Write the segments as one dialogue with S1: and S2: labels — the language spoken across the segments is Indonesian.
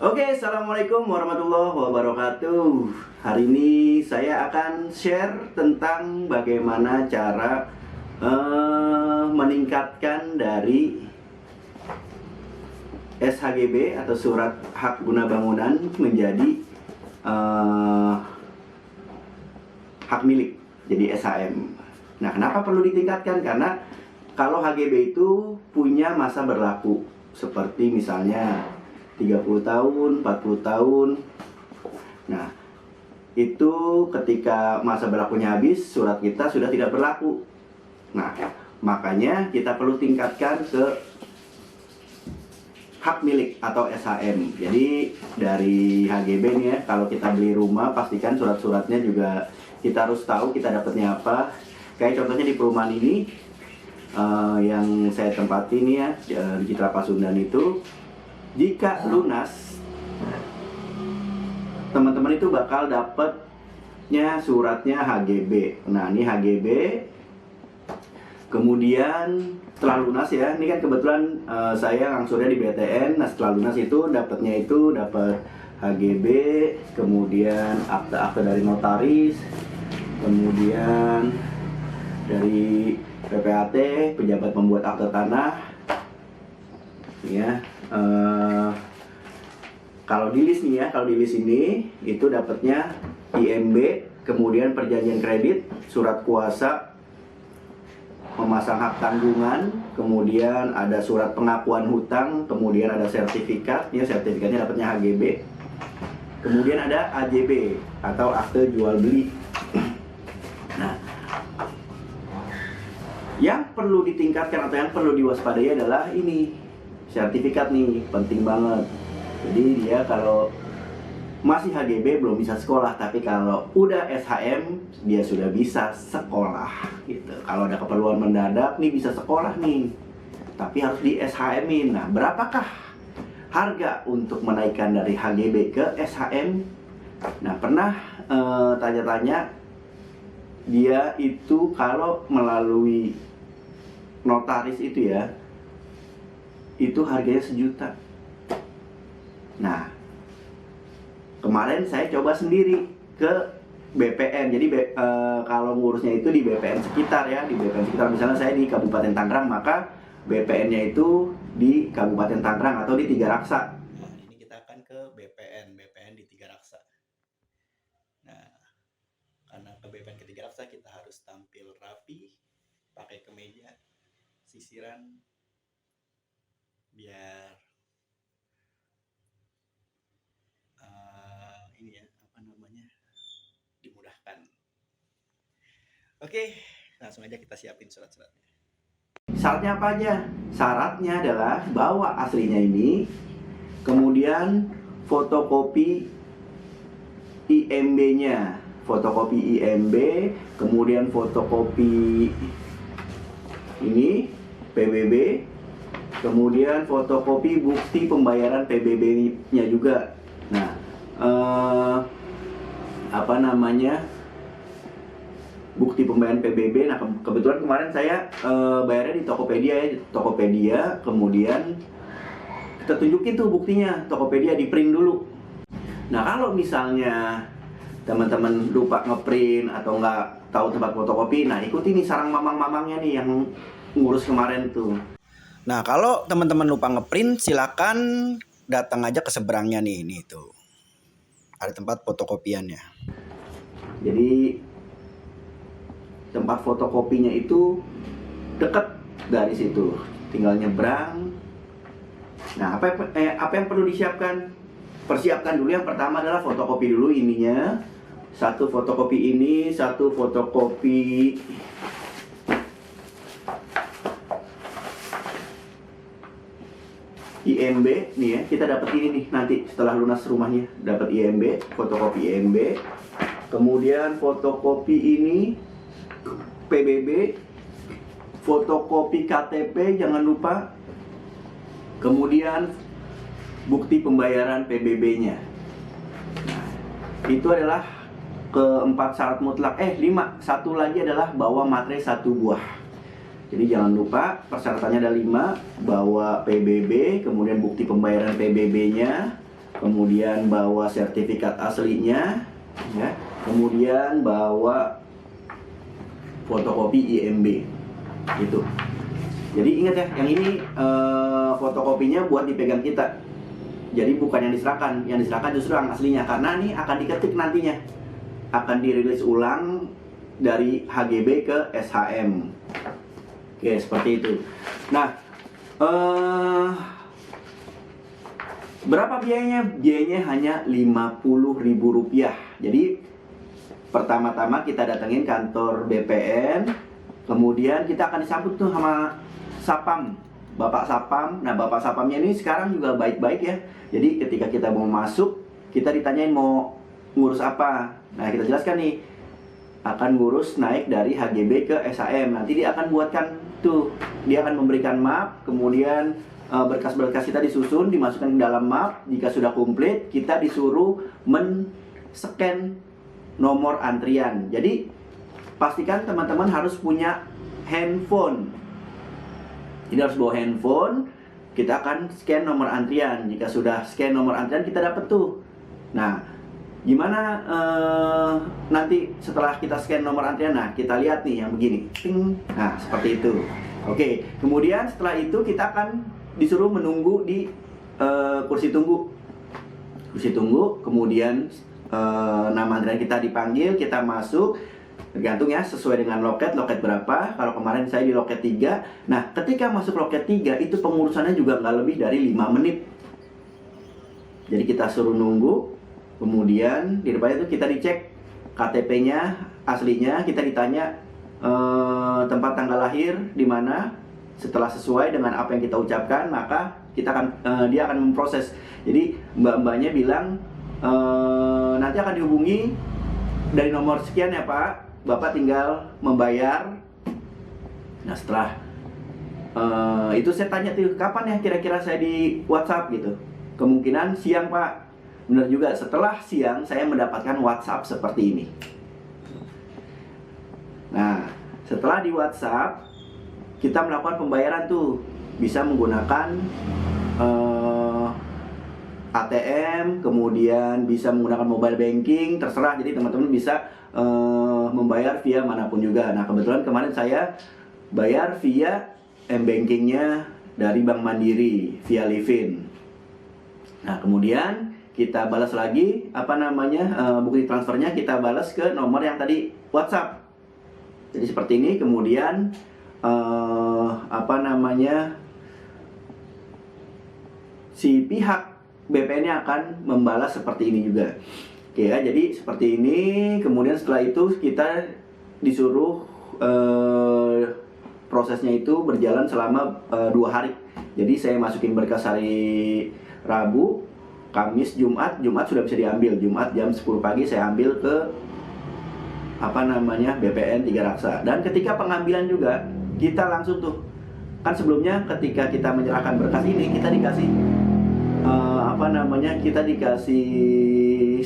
S1: Oke, assalamualaikum warahmatullahi wabarakatuh. Hari ini saya akan share tentang bagaimana cara meningkatkan dari SHGB atau Surat Hak Guna Bangunan menjadi hak milik, jadi SHM. Nah, kenapa perlu ditingkatkan? Karena kalau HGB itu punya masa berlaku, seperti misalnya 30 tahun, 40 tahun. Nah, itu ketika masa berlakunya habis, surat kita sudah tidak berlaku. Nah, makanya kita perlu tingkatkan ke hak milik atau SHM. Jadi dari HGB nih ya, kalau kita beli rumah pastikan surat-suratnya juga kita harus tahu kita dapatnya apa. Kayak contohnya di perumahan ini yang saya tempati nih ya, di Citra Pasundan itu, jika lunas, teman-teman itu bakal dapatnya suratnya HGB. Nah, ini HGB. Kemudian setelah lunas ya, ini kan kebetulan saya ngangsurnya di BTN. Nah, setelah lunas itu dapatnya itu dapat HGB, kemudian akte-akte dari notaris, kemudian dari PPAT, pejabat pembuat akte tanah, ya. Kalau di list nih ya, kalau di list ini itu dapatnya IMB, kemudian perjanjian kredit, surat kuasa, memasang hak tanggungan, kemudian ada surat pengakuan hutang, kemudian ada sertifikat, ya sertifikatnya dapatnya HGB, kemudian ada AJB atau akte jual beli. Nah, yang perlu ditingkatkan atau yang perlu diwaspadai adalah ini sertifikat nih, penting banget. Jadi dia kalau masih HGB belum bisa sekolah, tapi kalau udah SHM dia sudah bisa sekolah gitu. Kalau ada keperluan mendadak nih bisa sekolah nih, tapi harus di SHM-in. Nah, berapakah harga untuk menaikkan dari HGB ke SHM? Nah, pernah tanya-tanya, dia itu kalau melalui notaris itu ya, itu harganya 1 juta. Nah, kemarin saya coba sendiri ke BPN. Jadi kalau ngurusnya itu di BPN sekitar ya, di BPN sekitar. Misalnya saya di Kabupaten Tangerang, maka BPN-nya itu di Kabupaten Tangerang atau di Tiga Raksa. Nah, ini kita akan ke BPN di Tiga Raksa. Nah, karena ke BPN ke Tiga Raksa kita harus tampil rapi, pakai kemeja, sisiran, biar ini ya, apa namanya, dimudahkan. Oke, langsung aja kita siapin surat-suratnya. Syaratnya apa aja? Syaratnya adalah bawa aslinya ini, kemudian fotokopi IMB-nya, fotokopi IMB, kemudian fotokopi ini PBB, kemudian fotokopi bukti pembayaran PBB-nya juga. Nah, apa namanya, bukti pembayaran PBB. Nah, kebetulan kemarin saya bayarnya di Tokopedia ya, Tokopedia. Kemudian kita tunjukin tuh buktinya, Tokopedia di print dulu. Nah, kalau misalnya teman-teman lupa ngeprint atau nggak tahu tempat fotokopi, nah ikuti nih sarang mamang-mamangnya nih yang ngurus kemarin tuh. Nah, kalau teman-teman lupa ngeprint, silakan datang aja ke seberangnya nih, ini tuh ada tempat fotokopiannya. Jadi tempat fotokopinya itu dekat dari situ, tinggal nyebrang. Nah, apa yang perlu disiapkan? Persiapkan dulu, yang pertama adalah fotokopi dulu ininya. Satu fotokopi ini, satu fotokopi IMB nih ya, kita dapat ini nih nanti setelah lunas rumahnya, dapat IMB, fotokopi IMB, kemudian fotokopi ini PBB, fotokopi KTP jangan lupa, kemudian bukti pembayaran PBB-nya. Nah, itu adalah keempat syarat mutlak. 5, satu lagi adalah bawa materai 1 buah. Jadi jangan lupa persyaratannya ada 5, bawa PBB, kemudian bukti pembayaran PBB-nya, kemudian bawa sertifikat aslinya, ya, kemudian bawa fotokopi IMB, gitu. Jadi ingat ya, yang ini fotokopinya buat dipegang kita. Jadi bukan yang diserahkan justru yang aslinya, karena ini akan diketik nantinya, akan dirilis ulang dari HGB ke SHM. Oke, seperti itu. Nah, berapa biayanya? Biayanya hanya Rp50.000. Jadi pertama-tama kita datengin kantor BPN, kemudian kita akan disambut tuh sama Sapam, Bapak Sapam. Nah, Bapak Sapamnya ini sekarang juga baik-baik ya. Jadi ketika kita mau masuk, kita ditanyain mau ngurus apa. Nah, kita jelaskan nih, akan ngurus naik dari HGB ke SHM. Nanti dia akan buatkan tuh, dia akan memberikan map, kemudian berkas-berkas kita disusun, dimasukkan ke dalam map. Jika sudah komplit, kita disuruh men-scan nomor antrian. Jadi pastikan teman-teman harus punya handphone. Jadi harus bawa handphone, kita akan scan nomor antrian. Jika sudah scan nomor antrian, kita dapat tuh. Nah, gimana nanti setelah kita scan nomor antrian? Nah, kita lihat nih yang begini, ting. Nah, seperti itu. Oke, kemudian setelah itu kita akan disuruh menunggu di kursi tunggu. Kursi tunggu, kemudian nama antrian kita dipanggil, kita masuk. Tergantung ya, sesuai dengan loket berapa. Kalau kemarin saya di loket 3. Nah, ketika masuk loket 3, itu pengurusannya juga nggak lebih dari 5 menit. Jadi kita suruh nunggu. Kemudian di depan itu kita dicek KTP-nya aslinya, kita ditanya tempat tanggal lahir di mana. Setelah sesuai dengan apa yang kita ucapkan, maka kita akan dia akan memproses. Jadi mbak-mbaknya bilang nanti akan dihubungi dari nomor sekian ya Pak, Bapak tinggal membayar. Nah, setelah itu saya tanya tuh, kapan ya kira-kira saya di WhatsApp gitu. Kemungkinan siang Pak. Benar juga, setelah siang saya mendapatkan WhatsApp seperti ini. Nah, setelah di WhatsApp kita melakukan pembayaran tuh, bisa menggunakan ATM, kemudian bisa menggunakan mobile banking, terserah. Jadi teman-teman bisa membayar via manapun juga. Nah, kebetulan kemarin saya bayar via m-bankingnya dari Bank Mandiri via Livin. Nah, kemudian kita balas lagi bukti transfernya, kita balas ke nomor yang tadi WhatsApp. Jadi seperti ini. Kemudian si pihak BPN-nya akan membalas seperti ini juga. Oke ya, jadi seperti ini. Kemudian setelah itu kita disuruh prosesnya itu berjalan selama 2 hari. Jadi saya masukin berkas hari Rabu, Kamis, Jumat sudah bisa diambil. Jumat jam 10 pagi saya ambil ke BPN 3 Raksa. Dan ketika pengambilan juga kita langsung tuh, kan sebelumnya ketika kita menyerahkan berkas ini kita dikasih kita dikasih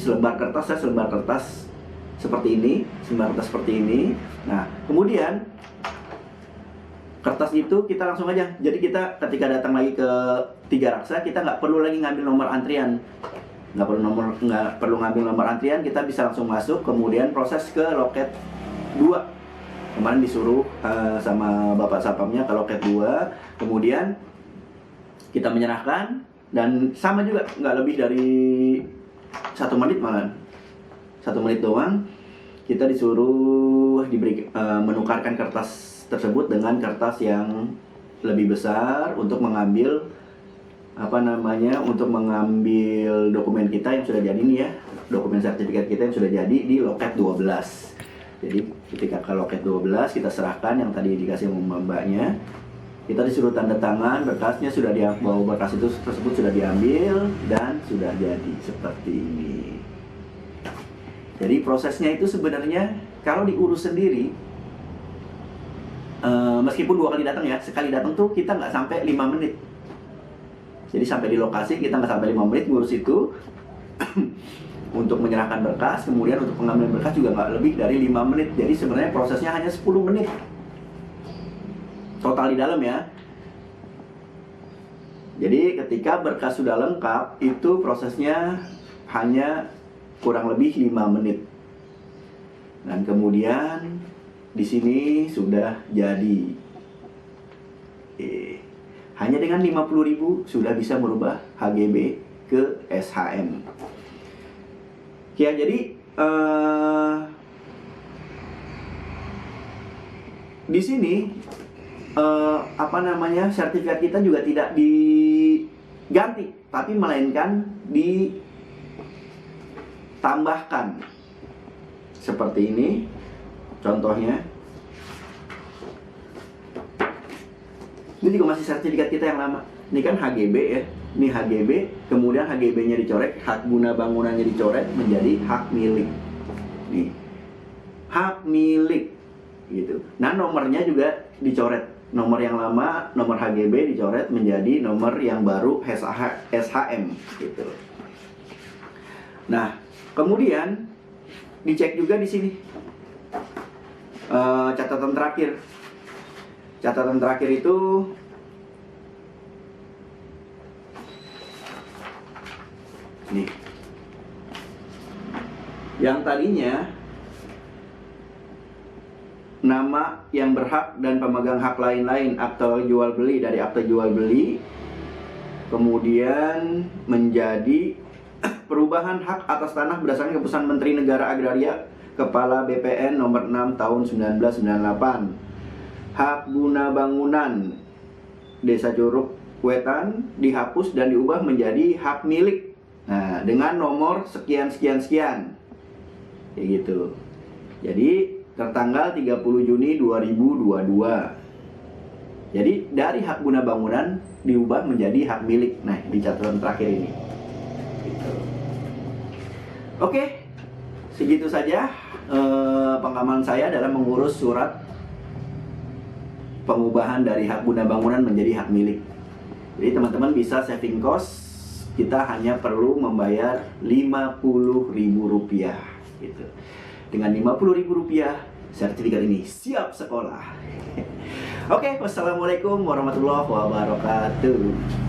S1: selembar kertas seperti ini. Nah, kemudian kertas itu kita langsung aja. Jadi kita ketika datang lagi ke 3 Raksa, kita nggak perlu lagi ngambil nomor antrian. Nggak perlu ngambil nomor antrian, kita bisa langsung masuk, kemudian proses ke loket 2. Kemarin disuruh sama Bapak Sapamnya ke loket 2, kemudian kita menyerahkan, dan sama juga, nggak lebih dari 1 menit malah. 1 menit doang, kita disuruh menukarkan kertas tersebut dengan kertas yang lebih besar untuk mengambil dokumen kita yang sudah jadi nih ya, dokumen sertifikat kita yang sudah jadi di loket 12. Jadi ketika ke loket 12 kita serahkan yang tadi dikasih sama mbaknya, kita disuruh tanda tangan, berkasnya sudah berkas itu tersebut sudah diambil dan sudah jadi seperti ini. Jadi prosesnya itu sebenarnya kalau diurus sendiri, meskipun 2 kali datang ya, sekali datang tuh kita nggak sampai 5 menit. Jadi sampai di lokasi kita nggak sampai 5 menit ngurus itu. Untuk menyerahkan berkas, kemudian untuk pengambilan berkas juga nggak lebih dari 5 menit. Jadi sebenarnya prosesnya hanya 10 menit total di dalam ya. Jadi ketika berkas sudah lengkap, itu prosesnya hanya kurang lebih 5 menit. Dan kemudian di sini sudah jadi. Hanya dengan 50.000 sudah bisa merubah HGB ke SHM. Ya, jadi di sini sertifikat kita juga tidak diganti, tapi melainkan ditambahkan seperti ini contohnya. Ini juga masih sertifikat kita yang lama. Ini kan HGB ya, ini HGB, kemudian HGB-nya dicoret, hak guna bangunannya dicoret menjadi hak milik. Nih, hak milik gitu. Nah, nomornya juga dicoret. Nomor yang lama, nomor HGB dicoret menjadi nomor yang baru SHM gitu. Nah, kemudian dicek juga di sini catatan terakhir. Catatan terakhir itu nih, yang tadinya nama yang berhak dan pemegang hak lain-lain akte jual beli, dari akte jual beli kemudian menjadi perubahan hak atas tanah berdasarkan keputusan Menteri Negara Agraria Kepala BPN nomor 6 tahun 1998. Hak guna bangunan Desa Curug Wetan dihapus dan diubah menjadi hak milik. Nah, dengan nomor sekian sekian sekian. Kayak gitu. Jadi tertanggal 30 Juni 2022. Jadi dari hak guna bangunan diubah menjadi hak milik. Nah, di catatan terakhir ini. Gitu. Oke, segitu saja pengalaman saya dalam mengurus surat pengubahan dari hak guna bangunan menjadi hak milik. Jadi teman-teman bisa saving cost, kita hanya perlu membayar Rp50.000 gitu. Dengan Rp50.000 sertifikat ini siap sekolah. Oke, wassalamualaikum warahmatullahi wabarakatuh.